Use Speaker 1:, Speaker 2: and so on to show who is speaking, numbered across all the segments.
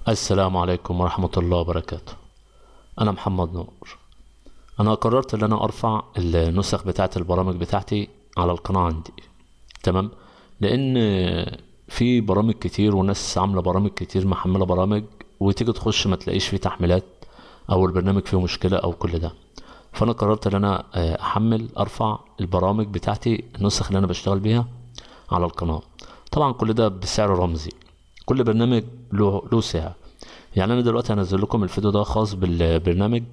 Speaker 1: السلام عليكم ورحمة الله وبركاته. أنا محمد نور. أنا قررت إن أنا أرفع النسخ بتاعة البرامج بتاعتي على القناة عندي. تمام. لأن في برامج كتير وناس عاملة برامج كتير محملة برامج، وتيجي تخش ما تلاقيش فيه تحميلات أو البرنامج فيه مشكلة أو كل ده. فأنا قررت إن أنا أحمل أرفع البرامج بتاعتي، النسخ اللي أنا بشتغل بيها على القناة. طبعا كل ده بسعر رمزي، كل برنامج له سعر. يعني انا دلوقتي هنزل لكم الفيديو ده خاص بالبرنامج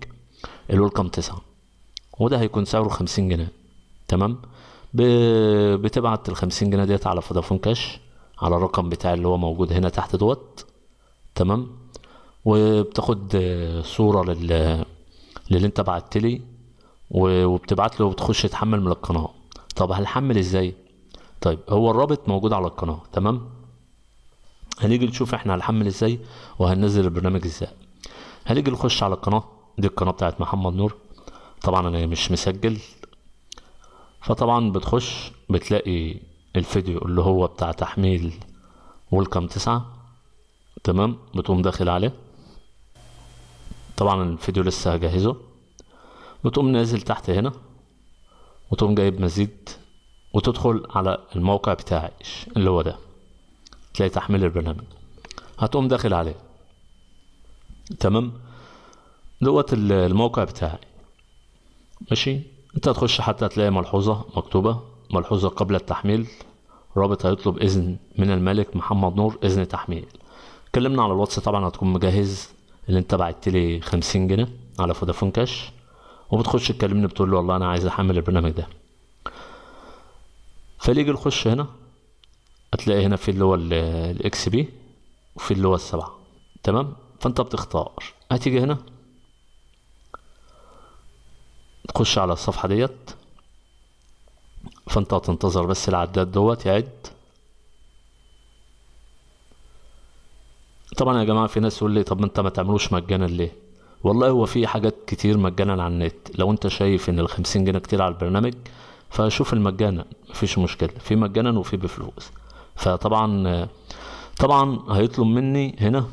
Speaker 1: الويلكم 9، وده هيكون سعره 50 جنيه. تمام. ب... بتبعت ال50 جنيه ديت على فودافون كاش على الرقم بتاعي اللي هو موجود هنا تحت دوت. تمام. وبتاخد صورة للي انت بعتلي، وبتبعت له وبتخش تحمل من القناة. طب هنحمل ازاي؟ طيب هو الرابط موجود على القناة. تمام. هنيجي نشوف احنا هنحمل ازاي وهننزل البرنامج ازاي. هنيجي نخش على القناة دي، القناة بتاعت محمد نور. طبعا انا مش مسجل، فطبعا بتخش بتلاقي الفيديو اللي هو بتاع تحميل ويلكم 9. تمام. بتقوم داخل عليه، طبعا الفيديو لسه هجهزه. بتقوم نازل تحت هنا وتقوم جايب مزيد، وتدخل على الموقع بتاعي اللي هو ده، تلاقي تحميل البرنامج، هتقوم داخل عليه. تمام. دوت الموقع بتاعي. ماشي. انت هتخش حتى هتلاقي ملحوظة مكتوبة: ملحوظة قبل التحميل، رابط هيطلب اذن من المالك محمد نور، اذن تحميل. كلمنا على الواتس، طبعا هتكون مجهز اللي انت بعت لي 50 جنيه على فودافون كاش، وبتخش تكلمني بتقول له والله انا عايز احمل البرنامج ده. فليجي نخش هنا، هتلاقي هنا في اللي هو الاكس بي، وفي اللي هو السبعة. تمام. فانت بتختار، هتيجي هنا تخش على الصفحة ديت، فانت هتنتظر بس العداد دوت يعد. طبعا يا جماعة في ناس يقول لي طب ما انت ما تعملوش مجانا ليه؟ والله هو في حاجات كتير مجانا على النت، لو انت شايف ان ال50 جنيه كتير على البرنامج فشوف المجانا، مفيش مشكلة، في مجانا وفي بفلوس. فطبعا طبعا هيطلب مني هنا،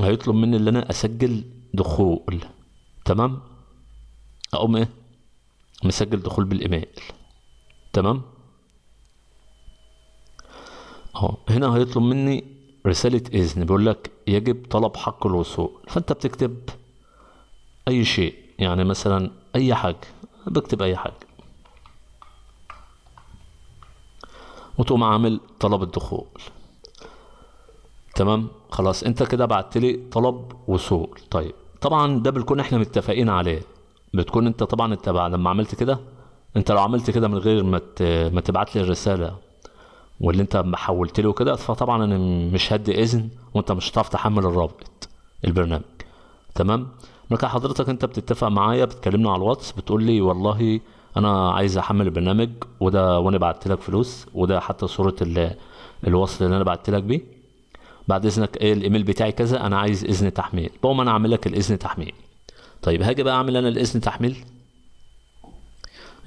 Speaker 1: هيطلب مني ان انا اسجل دخول. تمام. اقوم ايه؟ مسجل دخول بالايميل. تمام. اهو هنا هيطلب مني رسالة اذن، بيقول لك يجب طلب حق الوصول. فانت بتكتب اي شيء، يعني مثلا اي حاجة، بكتب اي حاجة، وتقوم عامل طلب الدخول. تمام. خلاص انت كده بعت لي طلب وصول. طيب طبعا ده بنكون احنا متفقين عليه، بتكون انت طبعا انت بعد لما عملت كده، انت لو عملت كده من غير ما تبعت لي الرسالة واللي انت حولت له كده، فطبعا انا مش هدي اذن وانت مش هتعرف تحمل الرابط البرنامج. تمام. لكن حضرتك انت بتتفق معايا، بتكلمنا على الواتس، بتقول لي والله انا عايز احمل البرنامج وده، وانا بعت لك فلوس، وده حتى صورة الوصل اللي انا بعت لك بيه. بعد اذنك ايه الايميل بتاعي كذا، انا عايز اذن تحميل، بقوم انا اعمل لك الاذن تحميل. طيب هاجي بقى اعمل انا الاذن تحميل.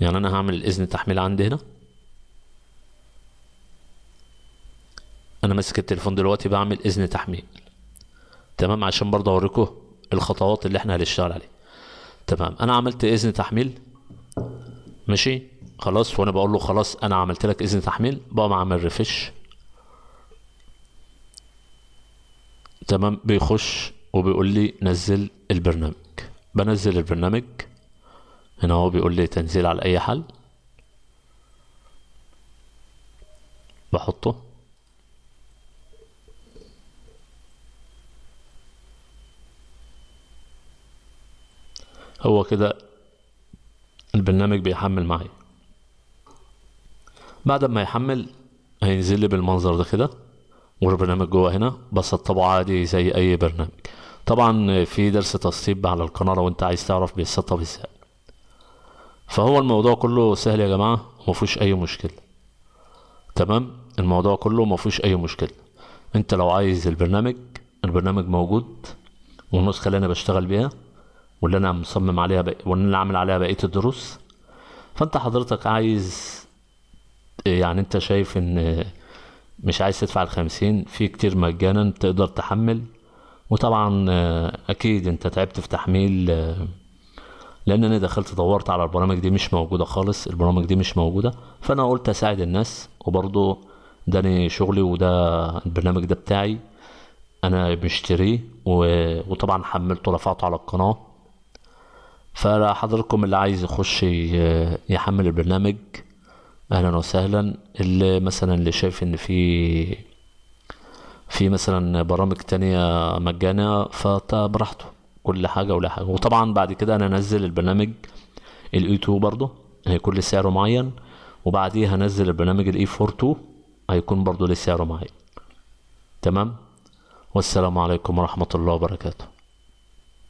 Speaker 1: يعني انا هعمل الاذن تحميل عندي هنا، انا ماسك التليفون دلوقتي بعمل اذن تحميل. تمام. عشان برضه اوريكم الخطوات اللي احنا هنشتغل عليها. تمام. انا عملت اذن تحميل. ماشي. خلاص. وانا بقول له خلاص انا عملت لك اذن تحميل، بقوم اعمل ريفش. تمام. بيخش وبيقول لي نزل البرنامج، بنزل البرنامج. هنا هو بيقول لي تنزيل على اي حل، بحطه. هو كده البرنامج بيحمل معايا. بعد ما يحمل هينزل لي بالمنظر ده كده، والبرنامج جوه هنا بسطبه عادي زي اي برنامج. طبعا في درس تسطيب على القناة لو انت عايز تعرف بيتسطب ازاي. فهو الموضوع كله سهل يا جماعة، ومفيش اي مشكلة. تمام. الموضوع كله مفيش اي مشكلة. انت لو عايز البرنامج موجود، والنسخة اللي انا بشتغل بيها واللي انا مصمم عليها واللي انا عامل عليها بقية الدروس. فانت حضرتك عايز، يعني انت شايف ان مش عايز تدفع ال50، في كتير مجانا تقدر تحمل وطبعا اكيد انت تعبت في تحميل، لان انا دخلت دورت على البرامج دي مش موجودة خالص، البرامج دي مش موجودة. فانا قلت اساعد الناس، وبرضه داني شغلي، وده البرنامج ده بتاعي انا مشتريه وطبعا حملته ورفعته على القناة. فحضراتكم اللي عايز يخش يحمل البرنامج، اهلا وسهلا. اللي مثلا اللي شايف ان في مثلا برامج تانية مجانية فبراحته، كل حاجة ولا حاجة. وطبعا بعد كده انا انزل البرنامج الاي 2 برضه، هيكون له سعره معين، وبعديها هنزل البرنامج الاي 4 2، هيكون برضه له سعره معين. تمام. والسلام عليكم ورحمة الله وبركاته.